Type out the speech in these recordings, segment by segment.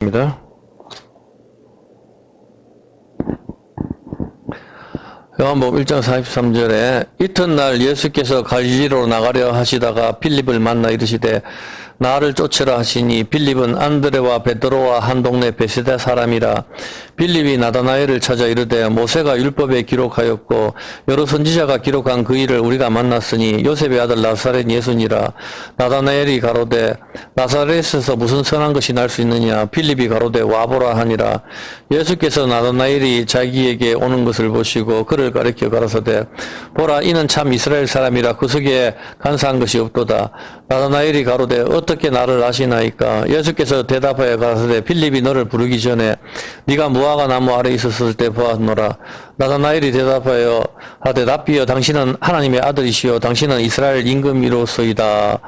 하겠습니다. 요한복음 1장 43절에 이튿날 예수께서 갈릴리로 나가려 하시다가 빌립을 만나 이르시되 나를 쫓으라 하시니 빌립은 안드레와 베드로와 한 동네 베세다 사람이라. 빌립이 나다나엘을 찾아 이르되 모세가 율법에 기록하였고 여러 선지자가 기록한 그 일을 우리가 만났으니 요셉의 아들 나사렛 예수니라. 나다나엘이 가로되 나사렛에서 무슨 선한 것이 날 수 있느냐. 빌립이 가로되 와보라 하니라. 예수께서 나다나엘이 자기에게 오는 것을 보시고 그를 가리켜 가라사대 보라 이는 참 이스라엘 사람이라 그 속에 간사한 것이 없도다. 나다나엘이 가로되 어떻게 나를 아시나이까. 예수께서 대답하여 가라사대 빌립이 너를 부르기 전에 네가 무화과 나무 아래 있었을 때 보았노라. 나다나엘이 대답하여 하되 랍비여 당신은 하나님의 아들이시요 당신은 이스라엘 임금이로소이다.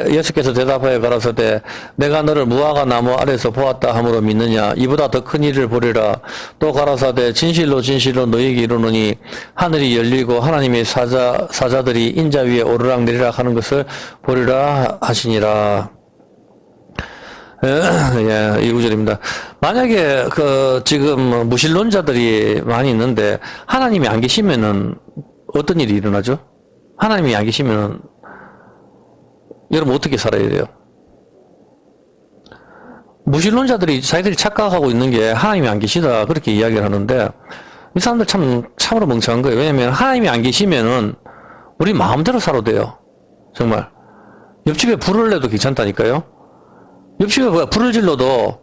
예수께서 대답하여 가라사대 내가 너를 무화과 나무 아래서 보았다 함으로 믿느냐. 이보다 더 큰 일을 보리라. 또 가라사대 진실로 진실로 너희에게 이르노니 하늘이 열리고 하나님의 사자들이 인자 위에 오르락 내리락 하는 것을 보리라 하시니라. 예, 이 구절입니다. 만약에 지금 무신론자들이 많이 있는데 하나님이 안 계시면은 어떤 일이 일어나죠? 하나님이 안 계시면은 여러분 어떻게 살아야 돼요? 무신론자들이 자기들이 착각하고 있는 게 하나님이 안 계시다 그렇게 이야기를 하는데 이 사람들 참으로 멍청한 거예요. 왜냐면 하나님이 안 계시면은 우리 마음대로 살아도 돼요. 정말. 옆집에 불을 내도 괜찮다니까요. 옆집에 불을 질러도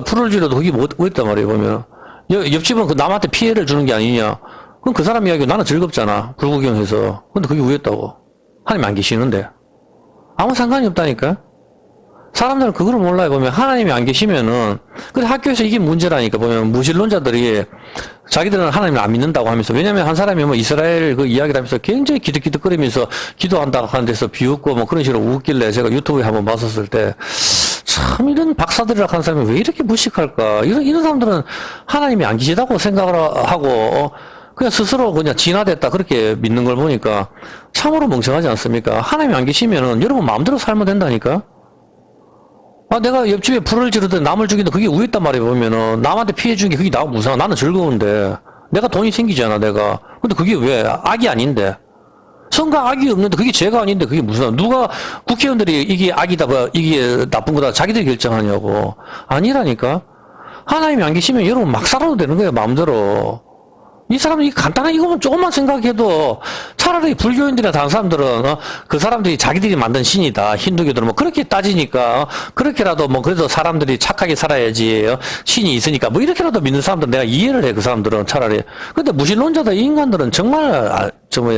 불을 질러도 거기 뭐 있단 말이에요. 보면 옆집은 그 남한테 피해를 주는 게 아니냐. 그럼 그 사람 이야기 나는 즐겁잖아. 불 구경해서. 근데 그게 왜였다고? 하나님 안 계시는데 아무 상관이 없다니까. 사람들은 그걸 몰라요. 보면 하나님이 안 계시면은 근데 학교에서 이게 문제라니까. 보면 무신론자들이 자기들은 하나님을 안 믿는다고 하면서, 왜냐면 한 사람이 뭐 이스라엘 그 이야기를 하면서 굉장히 기득기득거리면서 기도한다고 하는 데서 비웃고 뭐 그런 식으로 웃길래 제가 유튜브에 한번 봤었을 때 참 이런 박사들이라 하는 사람이 왜 이렇게 무식할까. 이런 사람들은 하나님이 안 계시다고 생각을 하고 그냥 스스로 그냥 진화됐다 그렇게 믿는 걸 보니까 참으로 멍청하지 않습니까? 하나님이 안 계시면은 여러분 마음대로 살면 된다니까. 내가 옆집에 불을 지르든 남을 죽이든 그게 우였단 말이에요. 보면은 남한테 피해 준 게 그게 나하고 무슨 나는 즐거운데 내가 돈이 생기잖아 내가. 근데 그게 왜 악이 아닌데 선과 악이 없는데 그게 죄가 아닌데 그게 무슨 누가 국회의원들이 이게 악이다 이게 나쁜 거다 자기들이 결정하냐고. 아니라니까. 하나님이 안 계시면 여러분 막 살아도 되는 거예요 마음대로. 이 사람이 간단한 이거만 조금만 생각해도 차라리 불교인들이나 다른 사람들은 그 사람들이 자기들이 만든 신이다. 힌두교들은 뭐 그렇게 따지니까 그렇게라도 뭐 그래도 사람들이 착하게 살아야지 신이 있으니까 뭐 이렇게라도 믿는 사람들은 내가 이해를 해. 그 사람들은 차라리. 근데 무신론자들 인간들은 정말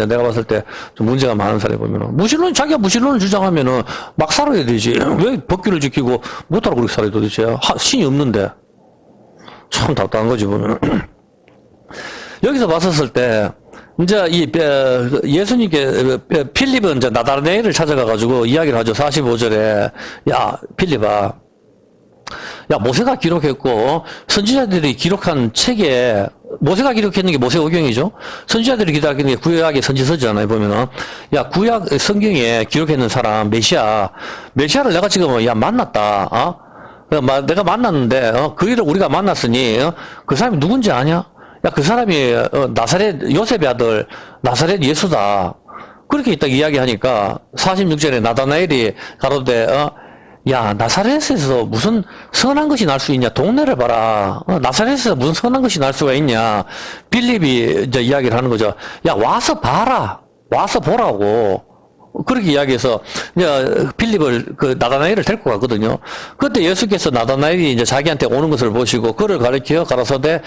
내가 봤을 때 좀 문제가 많은 사람이 보면은 자기가 무신론을 주장하면은 막 살아야 되지. 왜 법규를 지키고 못하러 그렇게 살아야 도대체. 신이 없는데 참 답답한 거지 보면은. 여기서 봤었을 때, 이제 예수님께, 필립은 이제 나다나엘을 찾아가가지고 이야기를 하죠. 45절에. 야, 필립아. 야, 모세가 기록했고, 선지자들이 기록한 책에, 모세가 기록했는 게 모세오경이죠? 선지자들이 기록한 게 구약의 선지서잖아요, 보면은. 야, 구약 성경에 기록했는 사람, 메시아를 내가 지금, 만났다, 내가 만났는데, 그 일을 우리가 만났으니, 그 사람이 누군지 아냐? 야, 그 사람이 나사렛 요셉의 아들 나사렛 예수다. 그렇게 딱 이야기하니까 46절에 나다나엘이 가로되 야, 나사렛에서 무슨 선한 것이 날 수 있냐. 동네를 봐라. 나사렛에서 무슨 선한 것이 날 수가 있냐. 빌립이 이제 이야기를 하는 거죠. 야, 와서 봐라. 와서 보라고. 그렇게 이야기해서 이제 필립을 나다나엘을 데리고 가거든요. 그때 예수께서 나다나엘이 이제 자기한테 오는 것을 보시고 그를 가리켜 가라사대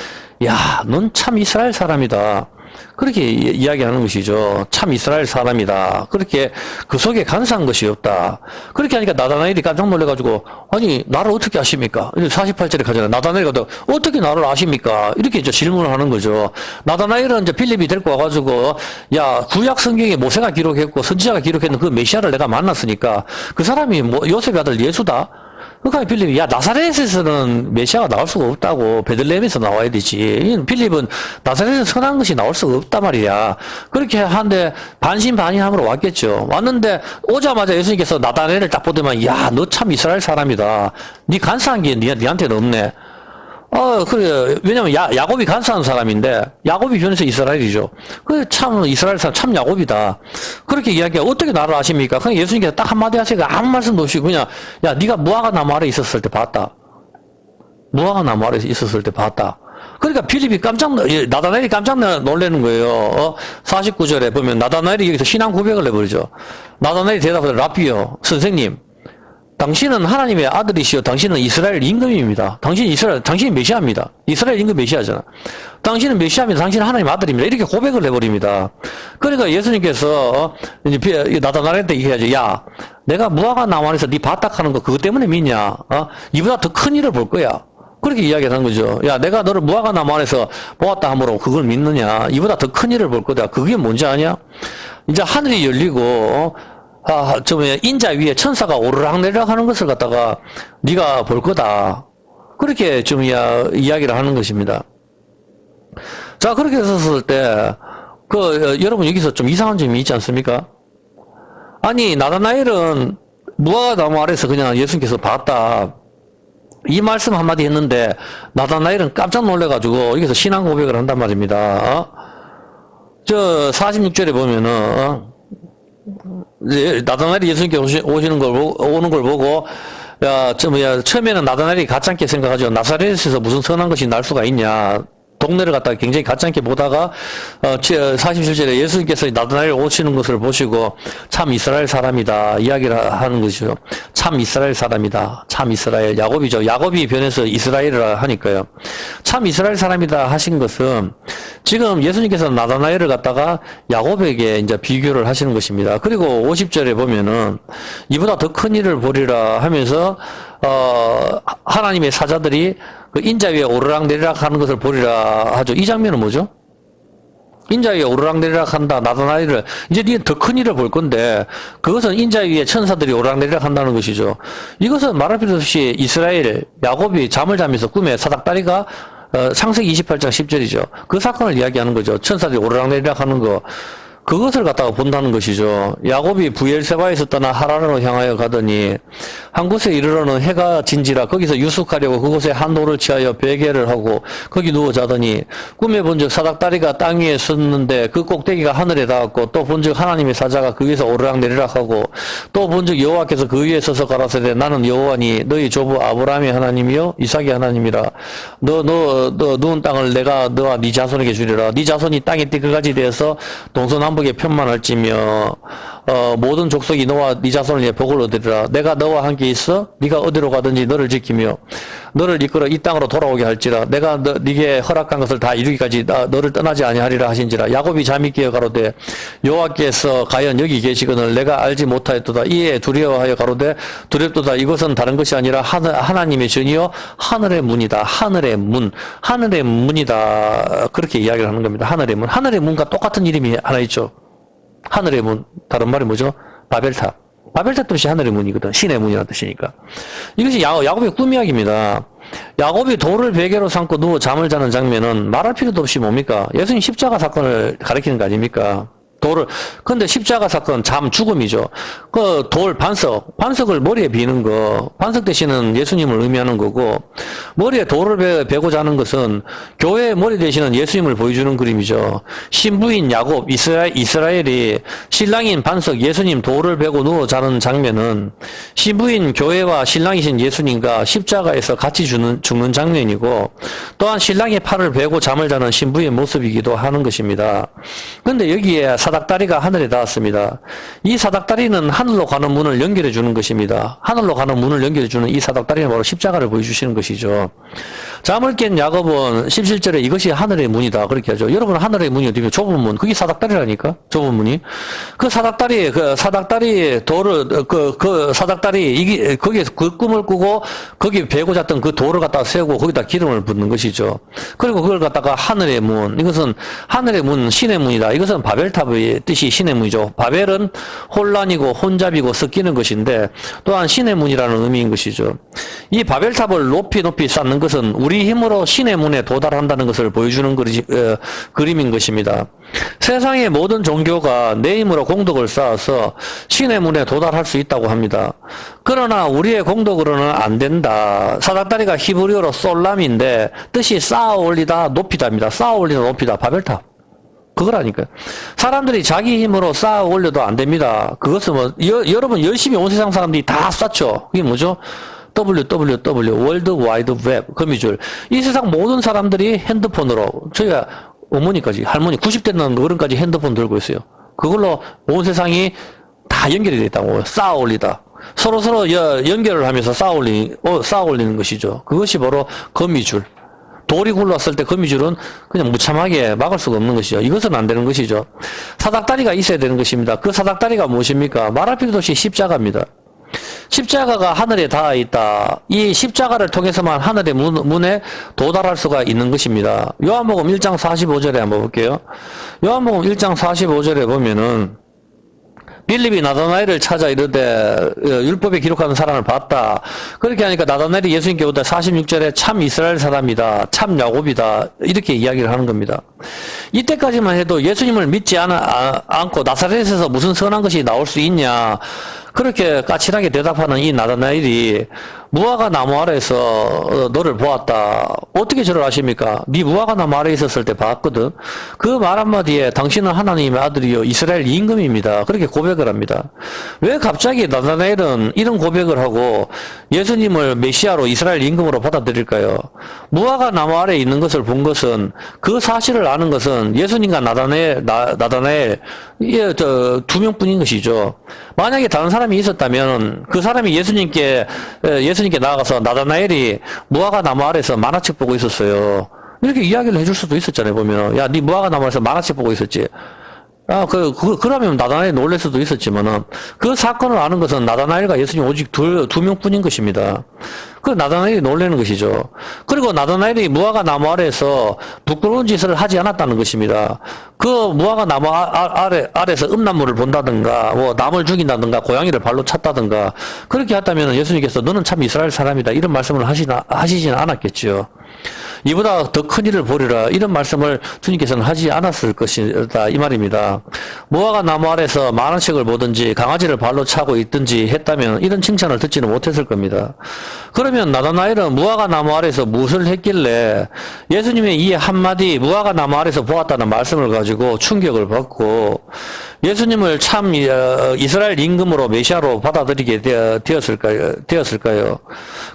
야, 넌 참 이스라엘 사람이다. 그렇게 이야기하는 것이죠. 참 이스라엘 사람이다. 그렇게 그 속에 간사한 것이 없다. 그렇게 하니까 나다나엘이 깜짝 놀래가지고 아니 나를 어떻게 아십니까? 48절에 가잖아요. 나다나엘이 어떻게 나를 아십니까? 이렇게 이제 질문을 하는 거죠. 나다나엘은 이제 필립이 데리고 와가지고 야, 구약 성경에 모세가 기록했고 선지자가 기록했는 그 메시아를 내가 만났으니까 그 사람이 뭐 요셉의 아들 예수다. 그러니까 빌립이 야 나사렛에서는 메시아가 나올 수가 없다고 베들레헴에서 나와야 되지. 빌립은 나사렛에서 선한 것이 나올 수가 없단 말이야. 그렇게 하는데 반신반의함으로 왔겠죠. 왔는데 오자마자 예수님께서 나다나엘을 딱 보더만 야 너 참 이스라엘 사람이다. 네 간사한 게 니한테는 없네. 그래. 왜냐면 야곱이 간사한 사람인데, 야곱이 변해서 이스라엘이죠. 참, 이스라엘 사람, 참 야곱이다. 그렇게 이야기해. 어떻게 나를 아십니까? 그냥 예수님께서 딱 한마디 하시고 아무 말씀도 없이 그냥, 야, 네가 무화과 나무 아래 있었을 때 봤다. 무화과 나무 아래 있었을 때 봤다. 그러니까 필립이 나다나엘이 깜짝 놀라는 거예요. 49절에 보면 나다나엘이 여기서 신앙 고백을 해버리죠. 나다나엘이 대답하되 라비요, 선생님. 당신은 하나님의 아들이시여 당신은 이스라엘 임금입니다. 당신이 메시아입니다. 이스라엘 임금 메시아잖아. 당신은 메시아입니다. 당신은 하나님 아들입니다. 이렇게 고백을 해버립니다. 그러니까 예수님께서 나다나엘한테 얘기하죠. 야, 내가 무화과 나무 안에서 네 바닥하는 거 그것 때문에 믿냐? 이보다 더 큰 일을 볼 거야. 그렇게 이야기를 한 거죠. 야, 내가 너를 무화과 나무 안에서 보았다 하므로 그걸 믿느냐? 이보다 더 큰 일을 볼 거다. 그게 뭔지 아냐? 이제 하늘이 열리고 인자 위에 천사가 오르락내리락 하는 것을 갖다가 네가 볼 거다. 그렇게 좀 이야기를 하는 것입니다. 자, 그렇게 했었을 때, 여러분 여기서 좀 이상한 점이 있지 않습니까? 아니, 나다나엘은 무화과 나무 아래서 그냥 예수님께서 봤다. 이 말씀 한마디 했는데, 나다나엘은 깜짝 놀래가지고 여기서 신앙 고백을 한단 말입니다. 46절에 보면은, 나다나엘이 예수님께 오는 걸 보고, 처음에는 나다나엘이 가짜게 생각하죠. 나사렛에서 무슨 선한 것이 날 수가 있냐. 동네를 갖다가 굉장히 가짜게 보다가, 47절에 예수님께서 나다나엘 오시는 것을 보시고, 참 이스라엘 사람이다. 이야기를 하는 것이죠. 참 이스라엘 사람이다. 참 이스라엘. 야곱이죠. 야곱이 변해서 이스라엘이라 하니까요. 참 이스라엘 사람이다 하신 것은, 지금 예수님께서 나다나엘을 갖다가 야곱에게 이제 비교를 하시는 것입니다. 그리고 50절에 보면은, 이보다 더 큰 일을 보리라 하면서, 하나님의 사자들이 그 인자 위에 오르락내리락 하는 것을 보리라 하죠. 이 장면은 뭐죠? 인자 위에 오르락내리락 한다. 나다나엘을 이제 니는 더 큰 일을 볼 건데 그것은 인자 위에 천사들이 오르락내리락 한다는 것이죠. 이것은 말할 필요 없이 이스라엘 야곱이 잠을 자면서 꿈에 사닥다리가 창세기 28장 10절이죠. 그 사건을 이야기하는 거죠. 천사들이 오르락내리락 하는 거. 그것을 갖다가 본다는 것이죠. 야곱이 부엘세바에서 떠나 하란으로 향하여 가더니 한 곳에 이르러는 해가 진지라 거기서 유숙하려고 그곳에 한 돌을 취하여 베개를 하고 거기 누워 자더니 꿈에 본즉 사닥다리가 땅 위에 섰는데 그 꼭대기가 하늘에 닿았고 또 본즉 하나님의 사자가 그 위에서 오르락내리락 하고 또 본즉 여호와께서 그 위에 서서 가라사대 나는 여호와니 너희 조부 아브라함의 하나님이요 이삭의 하나님이라 너 누운 땅을 내가 너와 네 자손에게 주리라 네 자손이 땅의 띠끝까지 되어서 동서남북 편만할지며 모든 족속이 너와 네 자손을 위해 복을 얻으리라. 내가 너와 함께 있어 네가 어디로 가든지 너를 지키며 너를 이끌어 이 땅으로 돌아오게 할지라. 내가 네게 허락한 것을 다 이루기까지 너를 떠나지 아니하리라 하신지라. 야곱이 잠이 깨어 가로되 여호와께서 과연 여기 계시거늘 내가 알지 못하였도다. 이에 두려워하여 가로되 두렵도다. 이것은 다른 것이 아니라 하나님의 전이요 하늘의 문이다. 하늘의 문이다. 그렇게 이야기를 하는 겁니다. 하늘의 문과 똑같은 이름이 하나 있죠. 하늘의 문. 다른 말이 뭐죠? 바벨탑. 바벨탑 뜻이 하늘의 문이거든. 신의 문이라는 뜻이니까. 이것이 야곱의 꿈 이야기입니다. 야곱이 돌을 베개로 삼고 누워 잠을 자는 장면은 말할 필요도 없이 뭡니까? 예수님 십자가 사건을 가리키는 거 아닙니까? 근데 십자가 사건, 죽음이죠. 그 반석을 머리에 비는 거, 반석 대신은 예수님을 의미하는 거고, 머리에 돌을 베고 자는 것은 교회의 머리 대신은 예수님을 보여주는 그림이죠. 신부인 야곱, 이스라엘이 신랑인 반석, 예수님 돌을 베고 누워 자는 장면은 신부인 교회와 신랑이신 예수님과 십자가에서 같이 죽는 장면이고, 또한 신랑의 팔을 베고 잠을 자는 신부의 모습이기도 하는 것입니다. 근데 여기에 사닥다리가 하늘에 닿았습니다. 이 사닥다리는 하늘로 가는 문을 연결해 주는 것입니다. 하늘로 가는 문을 연결해 주는 이 사닥다리는 바로 십자가를 보여주시는 것이죠. 것이죠. 잠을 깬 야곱은 17절에 이것이 하늘의 문이다. 그렇게 하죠. 여러분, 하늘의 문이 어디, 좁은 문. 그게 사닥다리라니까? 좁은 문이. 그 사닥다리, 돌을, 사닥다리, 거기에 그 꿈을 꾸고, 거기 베고 잤던 그 돌을 갖다가 세우고, 거기다 기름을 붓는 것이죠. 그리고 그걸 갖다가 하늘의 문. 이것은 하늘의 문, 신의 문이다. 이것은 바벨탑의 뜻이 신의 문이죠. 바벨은 혼란이고, 혼잡이고, 섞이는 것인데, 또한 신의 문이라는 의미인 것이죠. 이 바벨탑을 높이 쌓는 것은 우리 힘으로 신의 문에 도달한다는 것을 보여주는 그림인 것입니다. 세상의 모든 종교가 내 힘으로 공덕을 쌓아서 신의 문에 도달할 수 있다고 합니다. 그러나 우리의 공덕으로는 안 된다. 사닥다리가 히브리어로 솔람인데 뜻이 쌓아 올리다 높이다입니다. 쌓아 올리다 높이다. 바벨탑. 그거라니까요. 사람들이 자기 힘으로 쌓아 올려도 안 됩니다. 그것은 여러분 열심히 온 세상 사람들이 다 쌓죠. 그게 뭐죠? WWW, 월드 와이드 웹, 거미줄. 이 세상 모든 사람들이 핸드폰으로, 저희가 어머니까지, 할머니, 90대 넘는 어른까지 핸드폰 들고 있어요. 그걸로 온 세상이 다 연결이 되어 있다고, 쌓아 올리다. 서로 연결을 하면서 쌓아 올리는 것이죠. 그것이 바로 거미줄. 돌이 굴러왔을 때 거미줄은 그냥 무참하게 막을 수가 없는 것이죠. 이것은 안 되는 것이죠. 사닥다리가 있어야 되는 것입니다. 그 사닥다리가 무엇입니까? 말할 필요도 없이 십자가입니다. 십자가가 하늘에 닿아 있다. 이 십자가를 통해서만 하늘의 문에 도달할 수가 있는 것입니다. 요한복음 1장 45절에 한번 볼게요. 요한복음 1장 45절에 보면은 빌립이 나다나엘을 찾아 이르되 율법에 기록하는 사람을 봤다. 그렇게 하니까 나다나엘이 예수님께 오다 46절에 참 이스라엘 사람이다. 참 야곱이다. 이렇게 이야기를 하는 겁니다. 이때까지만 해도 예수님을 믿지 않고 나사렛에서 무슨 선한 것이 나올 수 있냐. 그렇게 까칠하게 대답하는 이 나다나엘이 무화과 나무 아래에서 너를 보았다. 어떻게 저를 아십니까? 네 무화과 나무 아래에 있었을 때 봤거든. 그 말 한마디에 당신은 하나님의 아들이요 이스라엘 임금입니다. 그렇게 고백을 합니다. 왜 갑자기 나다나엘은 이런 고백을 하고 예수님을 메시아로 이스라엘 임금으로 받아들일까요? 무화과 나무 아래에 있는 것을 본 것은 그 사실을 아는 것은 예수님과 나다나엘 두 명뿐인 것이죠. 만약에 다른 사람이 있었다면 그 사람이 예수님께 나아가서 나다나엘이 무화과 나무 아래에서 만화책 보고 있었어요. 이렇게 이야기를 해줄 수도 있었잖아요. 보면 야, 네 무화과 나무 아래에서 만화책 보고 있었지. 그러면 나다나엘이 놀랄 수도 있었지만은, 그 사건을 아는 것은 나다나엘과 예수님 오직 두 명뿐인 것입니다. 그 나다나엘이 놀라는 것이죠. 그리고 나다나엘이 무화과 나무 아래에서 부끄러운 짓을 하지 않았다는 것입니다. 그 무화과 나무 아래에서 음란물을 본다든가, 남을 죽인다든가, 고양이를 발로 찼다든가, 그렇게 했다면 예수님께서 너는 참 이스라엘 사람이다. 이런 말씀을 하시지는 않았겠죠. 이보다 더 큰 일을 보리라 이런 말씀을 주님께서는 하지 않았을 것이다 이 말입니다. 무화과 나무 아래서 만화책을 보든지 강아지를 발로 차고 있든지 했다면 이런 칭찬을 듣지는 못했을 겁니다. 그러면 나다나엘은 무화과 나무 아래서 무엇을 했길래 예수님의 이 한마디 무화과 나무 아래서 보았다는 말씀을 가지고 충격을 받고 예수님을 참 이스라엘 임금으로 메시아로 받아들이게 되었을까요?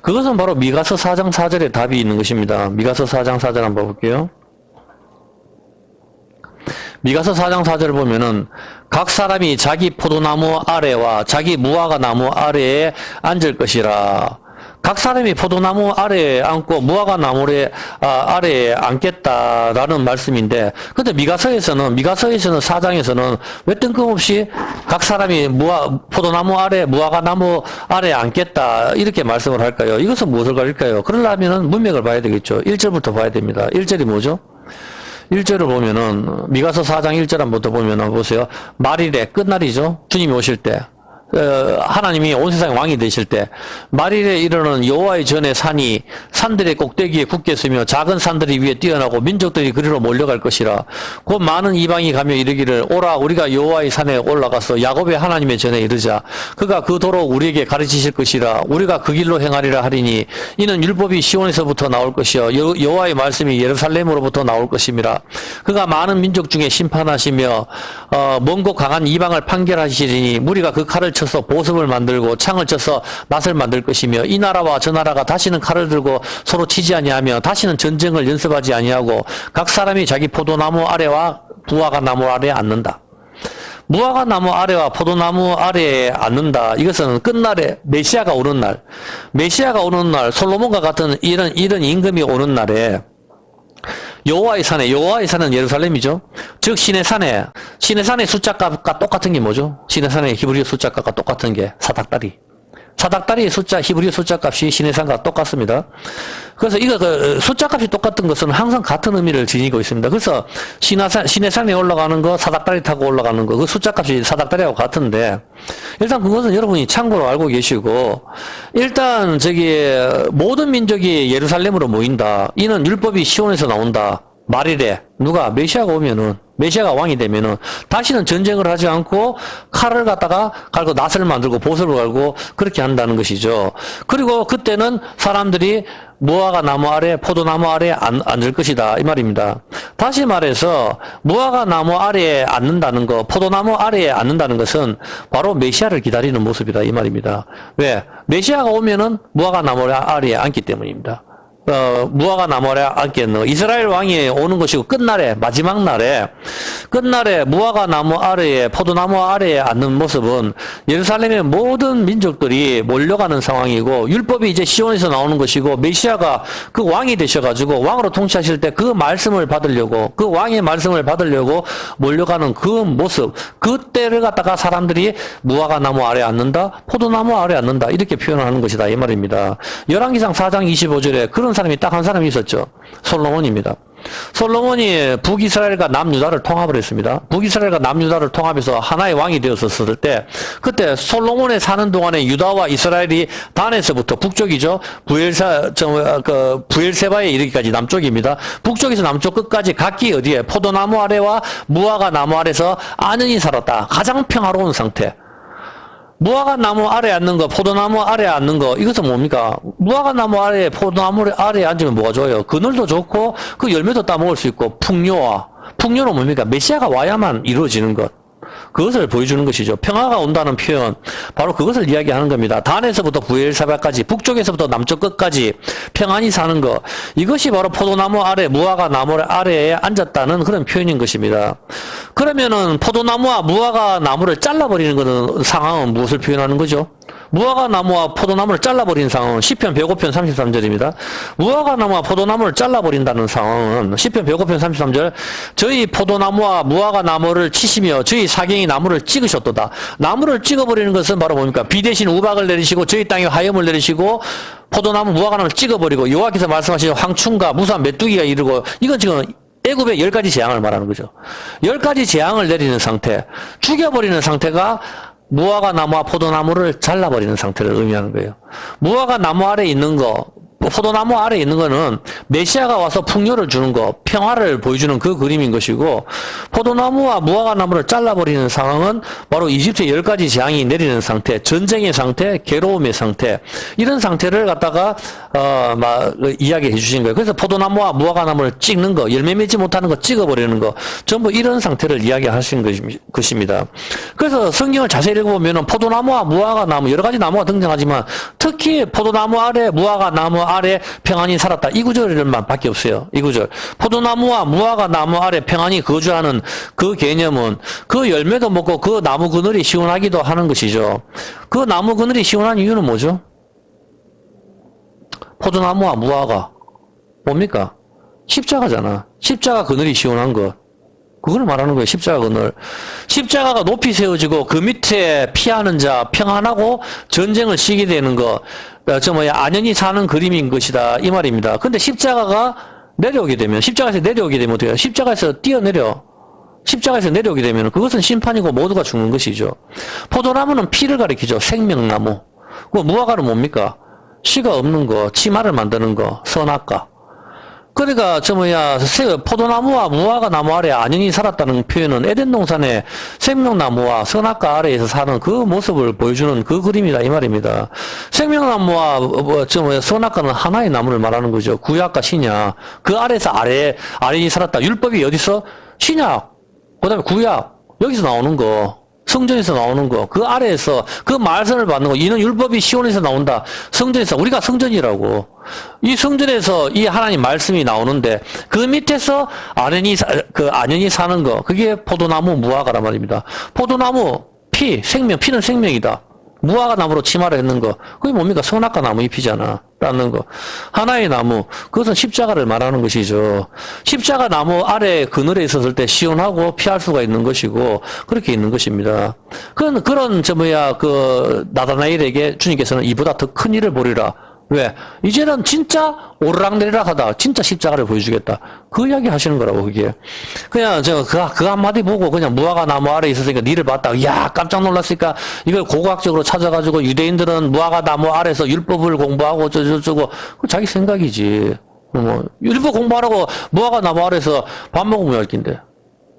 그것은 바로 미가서 4장 4절에 답이 있는 것입니다. 미가서 4장 4절 한번 볼게요. 미가서 4장 4절을 보면은 각 사람이 자기 포도나무 아래와 자기 무화과 나무 아래에 앉을 것이라. 각 사람이 포도나무 아래에 앉고 무화과 나무 아래에 앉겠다라는 말씀인데, 근데 미가서에서는 4장에서는 왜 뜬금없이 각 사람이 포도나무 아래, 무화과 나무 아래에 앉겠다 이렇게 말씀을 할까요? 이것은 무엇을 가릴까요? 그러려면은 문맥을 봐야 되겠죠. 1절부터 봐야 됩니다. 1절이 뭐죠? 1절을 보면은 미가서 4장 1절 한번 더 보면은 보세요. 말일에 끝날이죠. 주님이 오실 때. 하나님이 온 세상의 왕이 되실 때 말일에 이르는 여호와의 전에 산들의 꼭대기에 굳게 서며 작은 산들이 위에 뛰어나고 민족들이 그리로 몰려갈 것이라. 곧 많은 이방이 가며 이르기를 오라 우리가 여호와의 산에 올라가서 야곱의 하나님의 전에 이르자. 그가 그 도로 우리에게 가르치실 것이라. 우리가 그 길로 행하리라 하리니 이는 율법이 시온에서부터 나올 것이요 여호와의 말씀이 예루살렘으로부터 나올 것임이라. 그가 많은 민족 중에 심판하시며 먼 곳 강한 이방을 판결하시리니 무리가 그 칼을 쳐서 보습을 만들고 창을 쳐서 낫을 만들 것이며 이 나라와 저 나라가 다시는 칼을 들고 서로 치지 아니하며 다시는 전쟁을 연습하지 아니하고 각 사람이 자기 포도나무 아래와 무화과 나무 아래에 앉는다. 무화과 나무 아래와 포도나무 아래에 앉는다. 이것은 끝날에 메시아가 오는 날, 메시아가 오는 날, 솔로몬과 같은 이런 임금이 오는 날에 여호와의 산은 예루살렘이죠. 즉 신의 산의 숫자값과 똑같은 게 뭐죠? 신의 산의 히브리어 숫자값과 똑같은 게 사닥다리의 숫자, 히브리어 숫자값이 신의 산과 똑같습니다. 그래서 이거 숫자값이 똑같은 것은 항상 같은 의미를 지니고 있습니다. 그래서 신의 산에 올라가는 거, 사닥다리 타고 올라가는 거, 그 숫자값이 사닥다리하고 같은데, 일단 그것은 여러분이 참고로 알고 계시고, 일단 모든 민족이 예루살렘으로 모인다. 이는 율법이 시온에서 나온다. 말이래. 누가 메시아가 오면은, 메시아가 왕이 되면은 다시는 전쟁을 하지 않고 칼을 갖다가 갈고 낫을 만들고 보석을 갈고 그렇게 한다는 것이죠. 그리고 그때는 사람들이 무화과 나무 아래, 포도나무 아래에 앉을 것이다. 이 말입니다. 다시 말해서 무화과 나무 아래에 앉는다는 거, 포도나무 아래에 앉는다는 것은 바로 메시아를 기다리는 모습이다. 이 말입니다. 왜? 메시아가 오면은 무화과 나무 아래에 앉기 때문입니다. 무화과 나무 아래 앉겠노. 이스라엘 왕이 오는 것이고 마지막 날에 무화과 나무 아래에 포도나무 아래에 앉는 모습은 예루살렘의 모든 민족들이 몰려가는 상황이고 율법이 이제 시온에서 나오는 것이고 메시아가 그 왕이 되셔가지고 왕으로 통치하실 때 그 말씀을 받으려고 그 왕의 말씀을 받으려고 몰려가는 그 모습 그때를 갖다가 사람들이 무화과 나무 아래에 앉는다 포도나무 아래에 앉는다 이렇게 표현하는 것이다 이 말입니다. 열왕기상 4장 25절에 그런 사람이 딱 한 사람이 있었죠. 솔로몬입니다. 솔로몬이 북이스라엘과 남유다를 통합을 했습니다. 북이스라엘과 남유다를 통합해서 하나의 왕이 되었었을 때 그때 솔로몬에 사는 동안에 유다와 이스라엘이 단에서부터 북쪽이죠. 부엘세바에 이르기까지 남쪽입니다. 북쪽에서 남쪽 끝까지 각기 어디에 포도나무 아래와 무화과 나무 아래서 안연히 살았다. 가장 평화로운 상태. 무화과 나무 아래에 앉는 거, 포도나무 아래에 앉는 거, 이것은 뭡니까? 무화과 나무 아래에, 포도나무 아래에 앉으면 뭐가 좋아요? 그늘도 좋고, 그 열매도 따먹을 수 있고, 풍요는 뭡니까? 메시아가 와야만 이루어지는 것. 그것을 보여주는 것이죠. 평화가 온다는 표현, 바로 그것을 이야기하는 겁니다. 단에서부터 부엘사바까지, 북쪽에서부터 남쪽 끝까지 평안히 사는 것. 이것이 바로 포도나무 아래, 무화과 나무 아래에 앉았다는 그런 표현인 것입니다. 그러면은 포도나무와 무화과 나무를 잘라버리는 것은 상황은 무엇을 표현하는 거죠? 무화과 나무와 포도나무를 잘라버리는 상황은 시편 105편 33절입니다. 무화과 나무와 포도나무를 잘라버린다는 상황은 시편 105편 33절 저희 포도나무와 무화과 나무를 치시며 저희 사경이 나무를 찍으셨도다. 나무를 찍어버리는 것은 바로 뭡니까? 비 대신 우박을 내리시고 저희 땅에 화염을 내리시고 포도나무 무화과 나무를 찍어버리고 여호와께서 말씀하신 황충과 무수한 메뚜기가 이르고 이건 지금 애굽의 10가지 재앙을 말하는 거죠. 10가지 재앙을 내리는 상태, 죽여버리는 상태가 무화과 나무와 포도나무를 잘라버리는 상태를 의미하는 거예요. 무화과 나무 아래에 있는 거, 포도나무 아래에 있는 거는 메시아가 와서 풍요를 주는 거, 평화를 보여주는 그 그림인 것이고 포도나무와 무화과 나무를 잘라버리는 상황은 바로 이집트의 10가지 재앙이 내리는 상태, 전쟁의 상태, 괴로움의 상태 이런 상태를 갖다가 이야기해 주신 거예요. 그래서 포도나무와 무화과 나무를 찍는 거, 열매 맺지 못하는 거 찍어버리는 거 전부 이런 상태를 이야기하신 것입니다. 그래서 성경을 자세히 읽어보면 포도나무와 무화과 나무 여러 가지 나무가 등장하지만 특히 포도나무 아래 무화과 나무 아래 평안히 살았다. 이 구절만 밖에 없어요. 이 구절. 포도나무와 무화과 나무 아래 평안히 거주하는 그 개념은 그 열매도 먹고 그 나무 그늘이 시원하기도 하는 것이죠. 그 나무 그늘이 시원한 이유는 뭐죠? 포도나무와 무화과. 뭡니까? 십자가잖아. 십자가 그늘이 시원한 것. 그걸 말하는 거예요. 십자가 그늘. 십자가가 높이 세워지고 그 밑에 피하는 자 평안하고 전쟁을 쉬게 되는 거. 안연히 사는 그림인 것이다. 이 말입니다. 근데 십자가에서 내려오게 되면 어떻게 해요? 십자가에서 내려오게 되면 그것은 심판이고 모두가 죽는 것이죠. 포도나무는 피를 가리키죠. 생명나무. 무화과는 뭡니까? 씨가 없는 거, 치마를 만드는 거, 선악과. 그러니까 포도나무와 무화과 나무 아래 안연히 살았다는 표현은 에덴 동산의 생명나무와 선악과 아래에서 사는 그 모습을 보여주는 그 그림이다 이 말입니다. 생명나무와 선악과는 하나의 나무를 말하는 거죠. 구약과 신약. 그 아래에서 안연히 살았다. 율법이 어디서? 신약. 그다음에 구약. 여기서 나오는 거. 성전에서 나오는 거, 그 아래에서 그 말씀을 받는 거, 이는 율법이 시온에서 나온다. 성전에서, 우리가 성전이라고. 이 성전에서 이 하나님 말씀이 나오는데 그 밑에서 안연이 사는 거, 그게 포도나무 무화과란 말입니다. 포도나무 피, 생명, 피는 생명이다. 무화과 나무로 치마를 했는 거, 그게 뭡니까? 선악과 나무 잎이잖아. 따는 거. 하나의 나무, 그것은 십자가를 말하는 것이죠. 십자가 나무 아래 그늘에 있었을 때 시원하고 피할 수가 있는 것이고, 그렇게 있는 것입니다. 그런, 나다나엘에게 주님께서는 이보다 더 큰 일을 보리라. 왜? 이제는 진짜 오르락내리락 하다 진짜 십자가를 보여주겠다. 그 이야기 하시는 거라고, 그게. 그냥 그 한마디 보고 그냥 무화과 나무 아래 있었으니까 니를 봤다. 야, 깜짝 놀랐으니까 이걸 고고학적으로 찾아가지고 유대인들은 무화과 나무 아래서 율법을 공부하고 저거 그 자기 생각이지. 율법 공부하라고 무화과 나무 아래서 밥 먹으면 왜 할 낀데?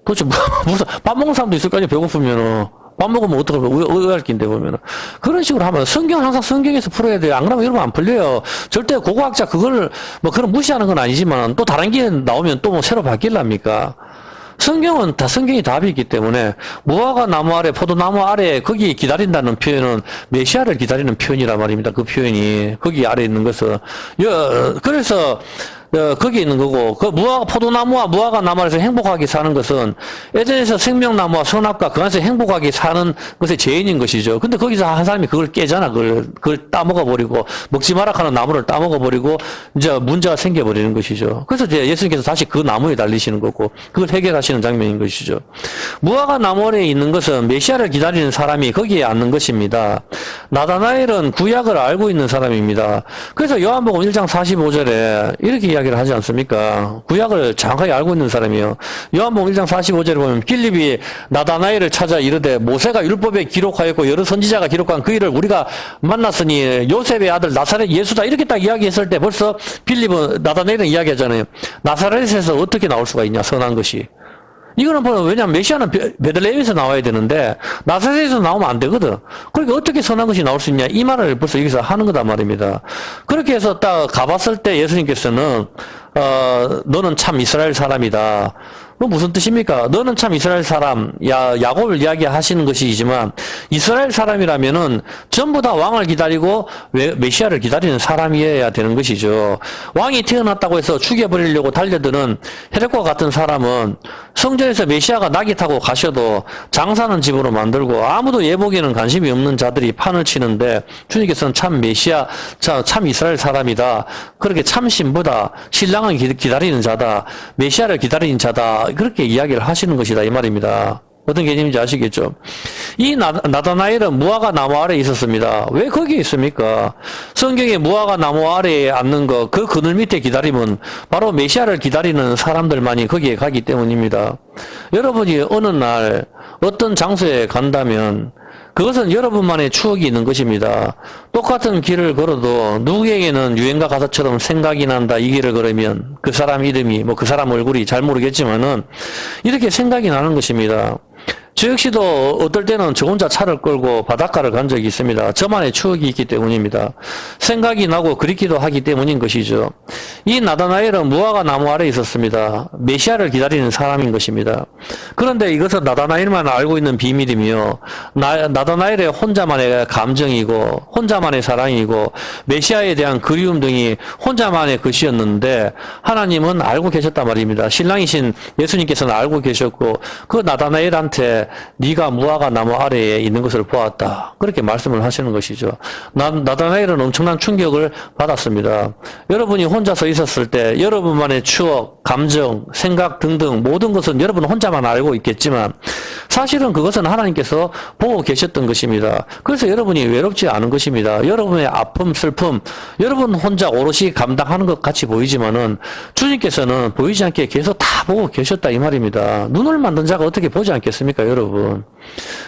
도대체 무슨 밥 먹는 사람도 있을 거 아니야, 배고프면은. 밥 먹으면 어떡하면 의할 낀데 보면은. 그런 식으로 하면 성경 항상 성경에서 풀어야 돼요. 안 그러면 이러면 안 풀려요. 절대 고고학자 그걸 그런 무시하는 건 아니지만 또 다른 게 나오면 또 새로 바뀔랍니까? 성경은 다 성경이 답이 있기 때문에 무화과 나무 아래 포도나무 아래 거기 기다린다는 표현은 메시아를 기다리는 표현이란 말입니다. 그 표현이 거기 아래 있는 것은 그래서 거기 있는 거고, 그 포도나무와 무화과 나무에서 행복하게 사는 것은 에덴에서 생명나무와 선악과 그 안에서 행복하게 사는 것의 죄인인 것이죠. 근데 거기서 한 사람이 그걸 깨잖아. 그걸 따먹어버리고, 먹지 마라 하는 나무를 따먹어버리고, 이제 문제가 생겨버리는 것이죠. 그래서 이제 예수님께서 다시 그 나무에 달리시는 거고, 그걸 해결하시는 장면인 것이죠. 무화과 나무 아래에 있는 것은 메시아를 기다리는 사람이 거기에 앉는 것입니다. 나다나엘은 구약을 알고 있는 사람입니다. 그래서 요한복음 1장 45절에 이렇게 이야기를 하지 않습니까? 구약을 정확하게 알고 있는 사람이에요. 요한복음 1장 45절에 보면 필립이 나다나엘을 찾아 이르되 모세가 율법에 기록하였고 여러 선지자가 기록한 그 일을 우리가 만났으니 요셉의 아들 나사렛 예수다 이렇게 딱 이야기했을 때 벌써 필립은 나다나엘은 이야기하잖아요. 나사렛에서 어떻게 나올 수가 있냐, 선한 것이. 이거는 왜냐면 메시아는 베들레헴에서 나와야 되는데 나사렛에서 나오면 안 되거든. 그러니까 어떻게 선한 것이 나올 수 있냐, 이 말을 벌써 여기서 하는 거다 말입니다. 그렇게 해서 딱 가봤을 때 예수님께서는 너는 참 이스라엘 사람이다. 무슨 뜻입니까? 너는 참 이스라엘 사람, 야곱을 이야기하시는 것이지만 이스라엘 사람이라면은 전부 다 왕을 기다리고 메시아를 기다리는 사람이어야 되는 것이죠. 왕이 태어났다고 해서 죽여버리려고 달려드는 헤롯과 같은 사람은 성전에서 메시아가 낙이 타고 가셔도 장사는 집으로 만들고 아무도 예복에는 관심이 없는 자들이 판을 치는데 주님께서는 참 메시아, 참 이스라엘 사람이다. 그렇게 참 신부다. 신랑을 기다리는 자다. 메시아를 기다리는 자다. 그렇게 이야기를 하시는 것이다 이 말입니다. 어떤 개념인지 아시겠죠? 이 나다나엘은 무화과 나무 아래에 있었습니다. 왜 거기에 있습니까? 성경에 무화과 나무 아래에 앉는 거, 그 그늘 밑에 기다리면 바로 메시아를 기다리는 사람들만이 거기에 가기 때문입니다. 여러분이 어느 날 어떤 장소에 간다면 그것은 여러분만의 추억이 있는 것입니다. 똑같은 길을 걸어도 누구에게는 유행가 가사처럼 생각이 난다 이 길을 걸으면 그 사람 이름이 그 사람 얼굴이 잘 모르겠지만은 이렇게 생각이 나는 것입니다. 저 역시도 어떨 때는 저 혼자 차를 끌고 바닷가를 간 적이 있습니다. 저만의 추억이 있기 때문입니다. 생각이 나고 그립기도 하기 때문인 것이죠. 이 나다나엘은 무화과 나무 아래에 있었습니다. 메시아를 기다리는 사람인 것입니다. 그런데 이것은 나다나엘만 알고 있는 비밀이며 나다나엘의 혼자만의 감정이고 혼자만의 사랑이고 메시아에 대한 그리움 등이 혼자만의 것이었는데 하나님은 알고 계셨단 말입니다. 신랑이신 예수님께서는 알고 계셨고 그 나다나엘한테 네가 무화과 나무 아래에 있는 것을 보았다. 그렇게 말씀을 하시는 것이죠. 나다나엘은 엄청난 충격을 받았습니다. 여러분이 혼자서 있었을 때 여러분만의 추억, 감정, 생각 등등 모든 것은 여러분 혼자만 알고 있겠지만 사실은 그것은 하나님께서 보고 계셨던 것입니다. 그래서 여러분이 외롭지 않은 것입니다. 여러분의 아픔, 슬픔, 여러분 혼자 오롯이 감당하는 것 같이 보이지만은 주님께서는 보이지 않게 계속 다 보고 계셨다 이 말입니다. 눈을 만든 자가 어떻게 보지 않겠습니까, 여러분?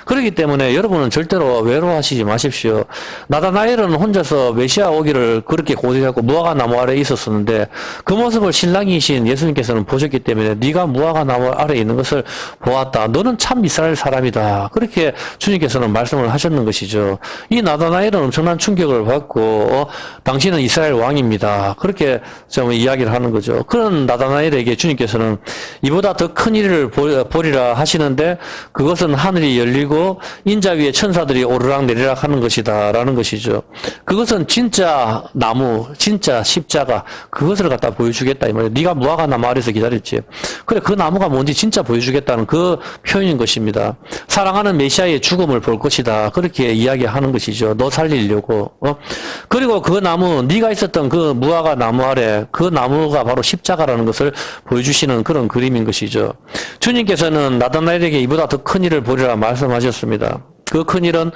그렇기 때문에 여러분은 절대로 외로워하시지 마십시오. 나다나엘은 혼자서 메시아 오기를 그렇게 고대하고 무화과 나무 아래에 있었었는데 그 모습을 신랑이신 예수님께서는 보셨기 때문에 네가 무화과 나무 아래에 있는 것을 보았다. 너는 참 이스라엘 사람이다. 그렇게 주님께서는 말씀을 하셨는 것이죠. 이 나다나엘은 엄청난 충격을 받고 당신은 이스라엘 왕입니다. 그렇게 좀 이야기를 하는 거죠. 그런 나다나엘에게 주님께서는 이보다 더 큰 일을 보리라 하시는데 그것은 하늘이 열리고 인자 위에 천사들이 오르락 내리락 하는 것이다 라는 것이죠. 그것은 진짜 나무, 진짜 십자가, 그것을 갖다 보여주겠다 이 말이에요. 네가 무화과 나무 아래서 기다렸지. 그래, 그 나무가 뭔지 진짜 보여주겠다는 그 표현인 것입니다. 사랑하는 메시아의 죽음을 볼 것이다, 그렇게 이야기하는 것이죠. 너 살리려고. 그리고 그 나무, 네가 있었던 그 무화과 나무 아래 그 나무가 바로 십자가라는 것을 보여주시는 그런 그림인 것이죠. 주님께서는 나다나엘에게 이보다 더 큰 일을 보리라 말씀하셨습니다. 그 큰 일은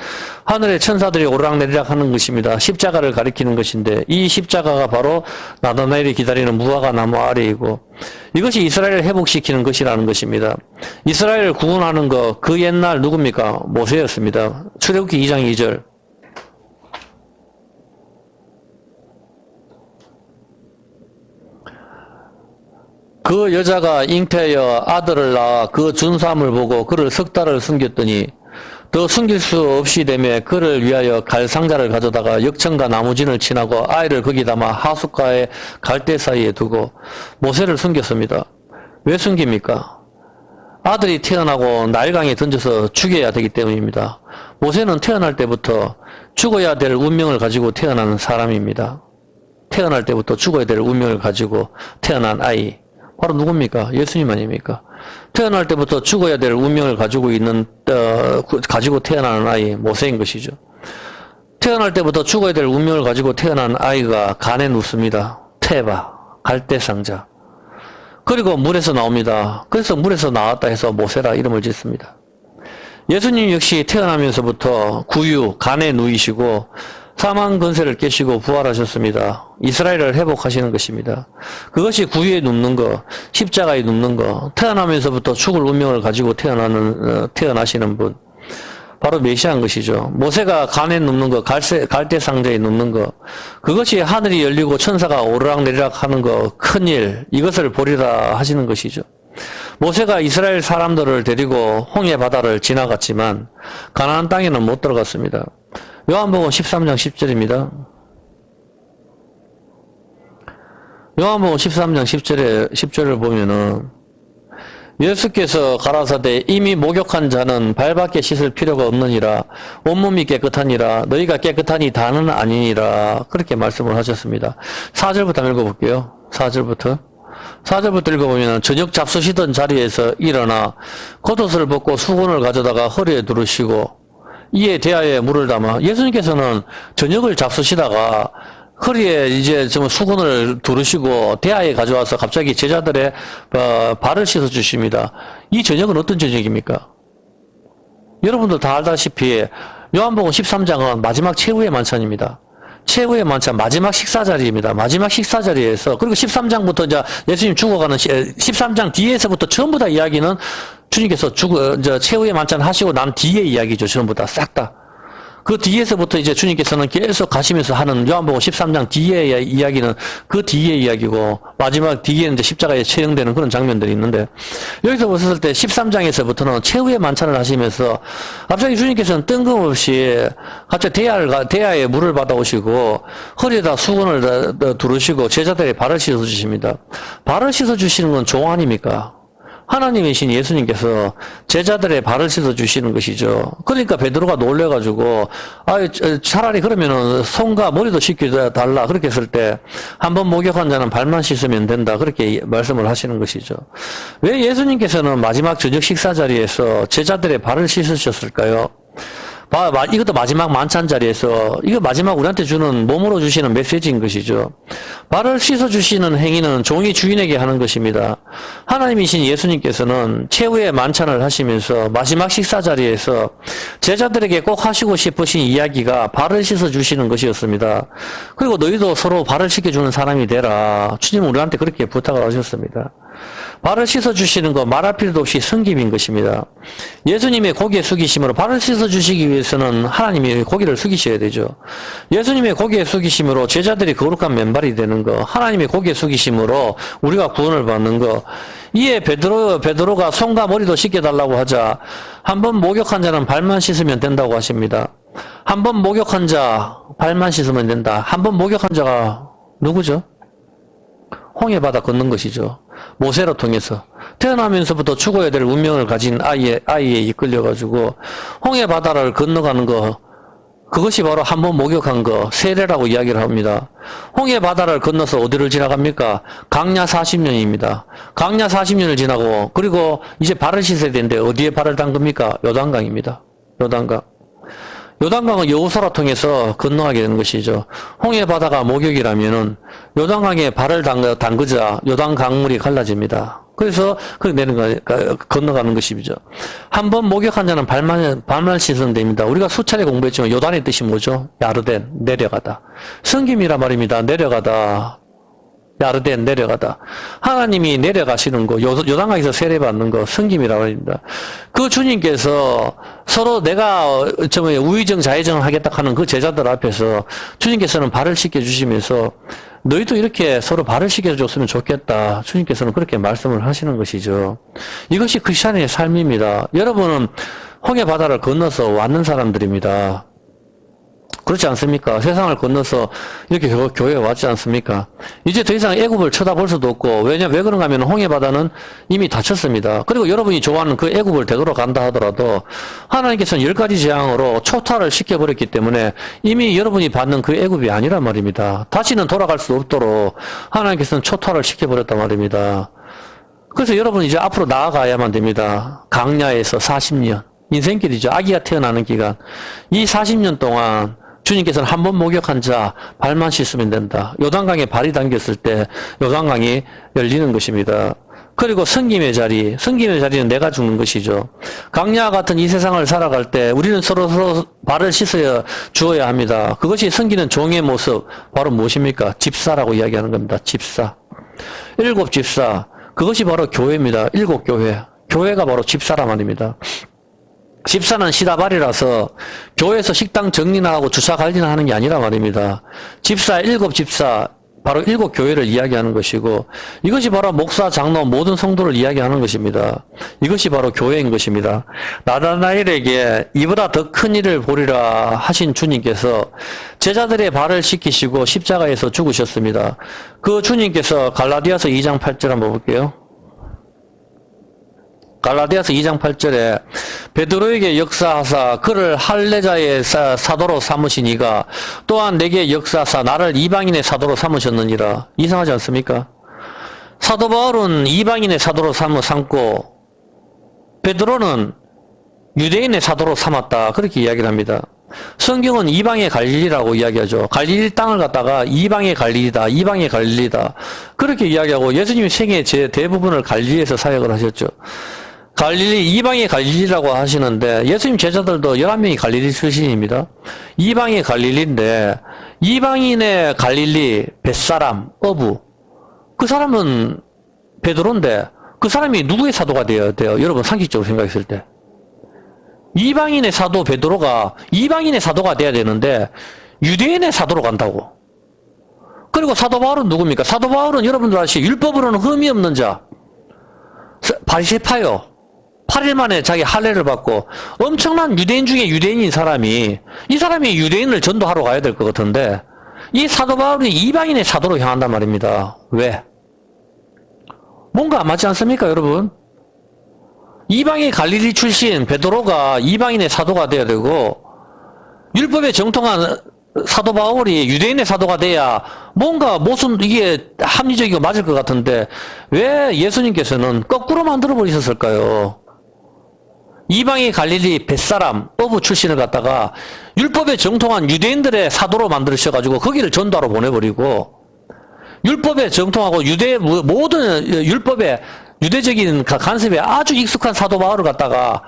하늘의 천사들이 오르락내리락 하는 것입니다. 십자가를 가리키는 것인데, 이 십자가가 바로 나다나엘이 기다리는 무화과 나무 아래이고, 이것이 이스라엘을 회복시키는 것이라는 것입니다. 이스라엘을 구원하는 것, 그 옛날 누굽니까? 모세였습니다. 출애굽기 2장 2절. 그 여자가 잉태하여 아들을 낳아 그 준삼을 보고 그를 석 달을 숨겼더니 더 숨길 수 없이 되매 그를 위하여 갈 상자를 가져다가 역청과 나무진을 친하고 아이를 거기 담아 하숫가의 갈대 사이에 두고 모세를 숨겼습니다. 왜 숨깁니까? 아들이 태어나고 나일강에 던져서 죽여야 되기 때문입니다. 모세는 태어날 때부터 죽어야 될 운명을 가지고 태어난 사람입니다. 태어날 때부터 죽어야 될 운명을 가지고 태어난 아이. 바로 누굽니까? 예수님 아닙니까? 태어날 때부터 죽어야 될 운명을 가지고 가지고 태어나는 아이, 모세인 것이죠. 태어날 때부터 죽어야 될 운명을 가지고 태어난 아이가 간에 눕습니다. 테바, 갈대상자. 그리고 물에서 나옵니다. 그래서 물에서 나왔다 해서 모세라 이름을 짓습니다. 예수님 역시 태어나면서부터 구유, 간에 누이시고 사망 권세를 깨시고 부활하셨습니다. 이스라엘을 회복하시는 것입니다. 그것이 구유에 눕는 것, 십자가에 눕는 것, 태어나면서부터 죽을 운명을 가지고 태어나시는 분, 바로 메시아인 것이죠. 모세가 간에 눕는 것, 갈대 상자에 눕는 것, 그것이 하늘이 열리고 천사가 오르락내리락 하는 것, 큰일, 이것을 보리라 하시는 것이죠. 모세가 이스라엘 사람들을 데리고 홍해 바다를 지나갔지만 가나안 땅에는 못 들어갔습니다. 요한복음 13장 10절입니다. 요한복음 13장 10절을 보면은 예수께서 가라사대 이미 목욕한 자는 발밖에 씻을 필요가 없느니라 온몸이 깨끗하니라 너희가 깨끗하니 다는 아니니라 그렇게 말씀을 하셨습니다. 4절부터 한번 읽어볼게요. 4절부터 읽어보면 저녁 잡수시던 자리에서 일어나 겉옷을 벗고 수건을 가져다가 허리에 두르시고 이에 대하에 물을 담아 예수님께서는 저녁을 잡수시다가 허리에 이제 좀 수건을 두르시고 대하에 가져와서 갑자기 제자들의 발을 씻어 주십니다. 이 저녁은 어떤 저녁입니까? 여러분들 다 알다시피 요한복음 13장은 마지막 최후의 만찬입니다. 최후의 만찬 마지막 식사 자리입니다. 마지막 식사 자리에서 그리고 13장부터 이제 예수님 죽어가는 13장 뒤에서부터 전부 다 이야기는 주님께서 이제 최후의 만찬 하시고 난 뒤에 이야기죠. 전부 다 싹 다. 그 뒤에서부터 이제 주님께서는 계속 가시면서 하는 요한복음 13장 뒤에 이야기는 그 뒤에 이야기고 마지막 뒤에는 이제 십자가에 처형되는 그런 장면들이 있는데 여기서 봤을 때 13장에서부터는 최후의 만찬을 하시면서 갑자기 주님께서는 뜬금없이 갑자기 대야에 물을 받아오시고 허리에다 수건을 두르시고 제자들의 발을 씻어주십니다. 발을 씻어주시는 건 종 아닙니까? 하나님이신 예수님께서 제자들의 발을 씻어주시는 것이죠. 그러니까 베드로가 놀래가지고, 차라리 그러면은 손과 머리도 씻겨달라. 그렇게 했을 때, 한번 목욕한 자는 발만 씻으면 된다. 그렇게 말씀을 하시는 것이죠. 왜 예수님께서는 마지막 저녁 식사 자리에서 제자들의 발을 씻으셨을까요? 이것도 마지막 만찬 자리에서 이거 마지막 우리한테 주는 몸으로 주시는 메시지인 것이죠. 발을 씻어주시는 행위는 종이 주인에게 하는 것입니다. 하나님이신 예수님께서는 최후의 만찬을 하시면서 마지막 식사 자리에서 제자들에게 꼭 하시고 싶으신 이야기가 발을 씻어주시는 것이었습니다. 그리고 너희도 서로 발을 씻겨주는 사람이 되라. 주님은 우리한테 그렇게 부탁을 하셨습니다. 발을 씻어주시는 거 말할 필요도 없이 성김인 것입니다. 예수님의 고개 숙이심으로 발을 씻어주시기 위해서는 하나님이 고개를 숙이셔야 되죠. 예수님의 고개 숙이심으로 제자들이 거룩한 맨발이 되는 거, 하나님의 고개 숙이심으로 우리가 구원을 받는 거, 이에 베드로가 손과 머리도 씻겨달라고 하자 한번 목욕한 자는 발만 씻으면 된다고 하십니다. 한번 목욕한 자 발만 씻으면 된다. 한번 목욕한 자가 누구죠? 홍해바다 건넌 것이죠. 모세를 통해서. 태어나면서부터 죽어야 될 운명을 가진 아이에 이끌려가지고 홍해바다를 건너가는 거, 그것이 바로 한번 목욕한 거, 세례라고 이야기를 합니다. 홍해바다를 건너서 어디를 지나갑니까? 강야 40년입니다. 강야 40년을 지나고, 그리고 이제 발을 씻어야 되는데 어디에 발을 담급니까? 요단강입니다. 요단강. 요단강은 여호수아를 통해서 건너가게 되는 것이죠. 홍해바다가 목욕이라면은 요단강에 발을 담그자 요단강물이 갈라집니다. 그래서 건너가는 것이죠. 한번 목욕한 자는 발만 씻으면 됩니다. 우리가 수차례 공부했지만 요단의 뜻이 뭐죠? 야르덴, 내려가다. 성김이란 말입니다. 내려가다. 야르덴, 내려가다. 하나님이 내려가시는 거, 요단강에서 세례받는 거, 성김이라고 합니다. 그 주님께서 서로 내가 우의정, 자의정 하겠다 하는 그 제자들 앞에서 주님께서는 발을 씻겨주시면서 너희도 이렇게 서로 발을 씻겨줬으면 좋겠다. 주님께서는 그렇게 말씀을 하시는 것이죠. 이것이 크리스찬의 삶입니다. 여러분은 홍해바다를 건너서 왔는 사람들입니다. 그렇지 않습니까? 세상을 건너서 이렇게 교회에 왔지 않습니까? 이제 더 이상 애굽을 쳐다볼 수도 없고, 왜 그런가 하면 홍해바다는 이미 닫혔습니다. 그리고 여러분이 좋아하는 그 애굽을 되돌아간다 하더라도 하나님께서는 10가지 재앙으로 초타를 시켜버렸기 때문에 이미 여러분이 받는 그 애굽이 아니란 말입니다. 다시는 돌아갈 수 없도록 하나님께서는 초타를 시켜버렸단 말입니다. 그래서 여러분이 이제 앞으로 나아가야만 됩니다. 강야에서 40년. 인생길이죠. 아기가 태어나는 기간. 이 40년 동안 주님께서는 한 번 목욕한 자 발만 씻으면 된다. 요단강에 발이 담겼을 때 요단강이 열리는 것입니다. 그리고 성김의 자리는 내가 죽는 것이죠. 강야와 같은 이 세상을 살아갈 때 우리는 서로 발을 씻어 주어야 합니다. 그것이 섬기는 종의 모습, 바로 무엇입니까? 집사라고 이야기하는 겁니다. 집사. 7 집사. 그것이 바로 교회입니다. 7 교회. 교회가 바로 집사란 말입니다. 집사는 시다발이라서 교회에서 식당 정리나 하고 주차 관리나 하는 게 아니라 말입니다. 집사, 7 집사, 바로 7 교회를 이야기하는 것이고, 이것이 바로 목사, 장로, 모든 성도를 이야기하는 것입니다. 이것이 바로 교회인 것입니다. 나다나엘에게 이보다 더 큰 일을 보리라 하신 주님께서 제자들의 발을 씻기시고 십자가에서 죽으셨습니다. 그 주님께서 갈라디아서 2장 8절 한번 볼게요. 갈라디아서 2장 8절에 베드로에게 역사하사 그를 할례자의 사도로 삼으시니가 또한 내게 역사하사 나를 이방인의 사도로 삼으셨느니라. 이상하지 않습니까? 사도 바울은 이방인의 사도로 삼고 베드로는 유대인의 사도로 삼았다. 그렇게 이야기를 합니다. 성경은 이방의 갈릴리라고 이야기하죠. 갈릴리 땅을 갖다가 이방의 갈릴리다, 이방의 갈릴리다. 그렇게 이야기하고 예수님이 생애 대부분을 갈릴리에서 사역을 하셨죠. 갈릴리, 이방의 갈릴리라고 하시는데 예수님 제자들도 11명이 갈릴리 출신입니다. 이방의 갈릴리인데 이방인의 갈릴리, 벳사람, 어부. 그 사람은 베드로인데 그 사람이 누구의 사도가 되어야 돼요? 여러분 상식적으로 생각했을 때. 이방인의 사도 베드로가 이방인의 사도가 돼야 되는데 유대인의 사도로 간다고. 그리고 사도 바울은 누굽니까? 사도 바울은 여러분들 아시죠? 율법으로는 흠이 없는 자. 바리새파요. 8일 만에 자기 할례를 받고 엄청난 유대인 중에 유대인인 사람이 이 사람이 유대인을 전도하러 가야 될 것 같은데 이 사도 바울이 이방인의 사도로 향한단 말입니다. 왜? 뭔가 안 맞지 않습니까, 여러분? 이방의 갈릴리 출신 베드로가 이방인의 사도가 돼야 되고 율법에 정통한 사도 바울이 유대인의 사도가 돼야 뭔가 이게 합리적이고 맞을 것 같은데 왜 예수님께서는 거꾸로 만들어 버리셨을까요? 이방의 갈릴리 벳사람 어부 출신을 갖다가 율법에 정통한 유대인들의 사도로 만드셔가지고 거기를 전도하러 보내버리고 율법에 정통하고 모든 율법에 유대적인 간섭에 아주 익숙한 사도 바울을 갖다가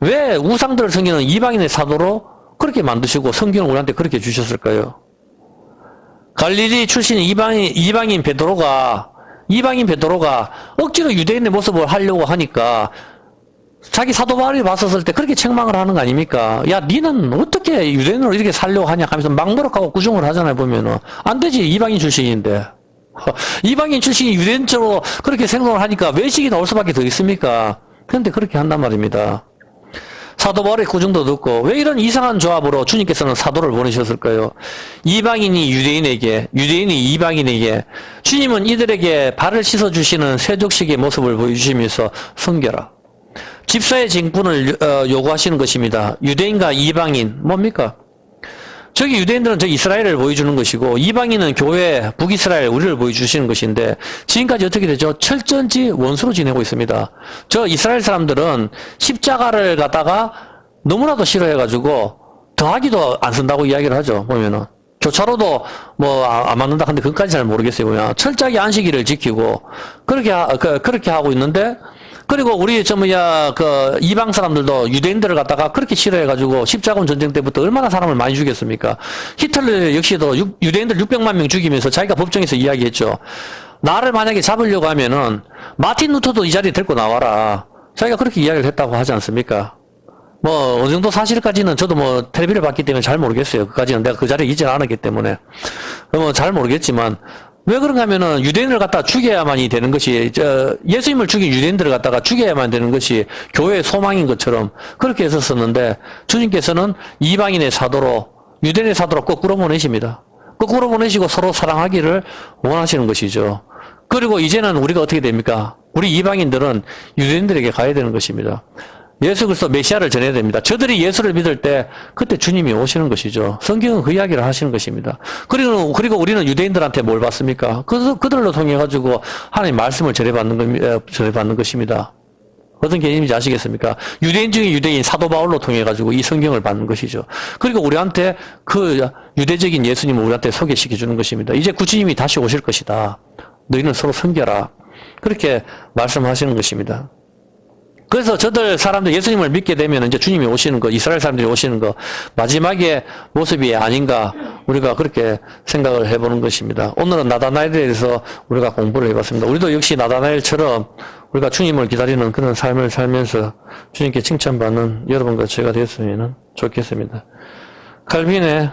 왜 우상들을 섬기는 이방인의 사도로 그렇게 만드시고 성경을 우리한테 그렇게 주셨을까요? 갈릴리 출신 이방인 베드로가 억지로 유대인의 모습을 하려고 하니까 자기 사도 바울이 봤었을 때 그렇게 책망을 하는 거 아닙니까? 야, 니는 어떻게 유대인으로 이렇게 살려고 하냐 하면서 막무락하고 구중을 하잖아요, 보면은. 안 되지, 이방인 출신인데. 이방인 출신이 유대인처럼 그렇게 생각을 하니까 외식이 나올 수밖에 더 있습니까? 그런데 그렇게 한단 말입니다. 사도 바울의 구중도 듣고 왜 이런 이상한 조합으로 주님께서는 사도를 보내셨을까요? 이방인이 유대인에게, 유대인이 이방인에게, 주님은 이들에게 발을 씻어주시는 세족식의 모습을 보여주시면서 섬겨라. 집사의 직분을 요구하시는 것입니다. 유대인과 이방인 뭡니까? 저기 유대인들은 저 이스라엘을 보여주는 것이고 이방인은 교회 북이스라엘 우리를 보여주시는 것인데 지금까지 어떻게 되죠? 철저히 원수로 지내고 있습니다. 저 이스라엘 사람들은 십자가를 갖다가 너무나도 싫어해가지고 더하기도 안 쓴다고 이야기를 하죠. 보면은 교차로도 뭐 안 맞는다 근데 그것까지 잘 모르겠어요. 그냥 철저하게 안식일을 지키고 그렇게 하고 있는데 그리고 우리 이방 사람들도 유대인들을 갖다가 그렇게 싫어해가지고 십자군 전쟁 때부터 얼마나 사람을 많이 죽였습니까? 히틀러 역시도 유대인들 600만 명 죽이면서 자기가 법정에서 이야기했죠. 나를 만약에 잡으려고 하면은 마틴 루터도 이 자리에 데리고 나와라. 자기가 그렇게 이야기를 했다고 하지 않습니까? 뭐 어느 정도 사실까지는 저도 뭐 텔레비를 봤기 때문에 잘 모르겠어요. 그까지는 내가 그 자리에 있지는 않았기 때문에 뭐 잘 모르겠지만 왜 그런가 하면은 유대인을 갖다가 죽여야만이 되는 것이 예수님을 죽인 유대인들을 갖다가 죽여야만 되는 것이 교회의 소망인 것처럼 그렇게 했었었는데 주님께서는 이방인의 사도로 유대인의 사도로 거꾸로 보내십니다. 거꾸로 보내시고 서로 사랑하기를 원하시는 것이죠. 그리고 이제는 우리가 어떻게 됩니까? 우리 이방인들은 유대인들에게 가야 되는 것입니다. 예수 그리스도 메시아를 전해야 됩니다. 저들이 예수를 믿을 때 그때 주님이 오시는 것이죠. 성경은 그 이야기를 하시는 것입니다. 그리고 우리는 유대인들한테 뭘 받습니까? 그들로 통해 가지고 하나님 말씀을 전해받는 것입니다. 어떤 개념인지 아시겠습니까? 유대인 중에 유대인 사도 바울로 통해 가지고 이 성경을 받는 것이죠. 그리고 우리한테 그 유대적인 예수님을 우리한테 소개시켜 주는 것입니다. 이제 구주님이 다시 오실 것이다. 너희는 서로 섬겨라. 그렇게 말씀하시는 것입니다. 그래서 저들 사람들 예수님을 믿게 되면 이제 주님이 오시는 거, 이스라엘 사람들이 오시는 거, 마지막의 모습이 아닌가, 우리가 그렇게 생각을 해보는 것입니다. 오늘은 나다나엘에 대해서 우리가 공부를 해봤습니다. 우리도 역시 나다나엘처럼 우리가 주님을 기다리는 그런 삶을 살면서 주님께 칭찬받는 여러분과 제가 되었으면 좋겠습니다. 칼빈의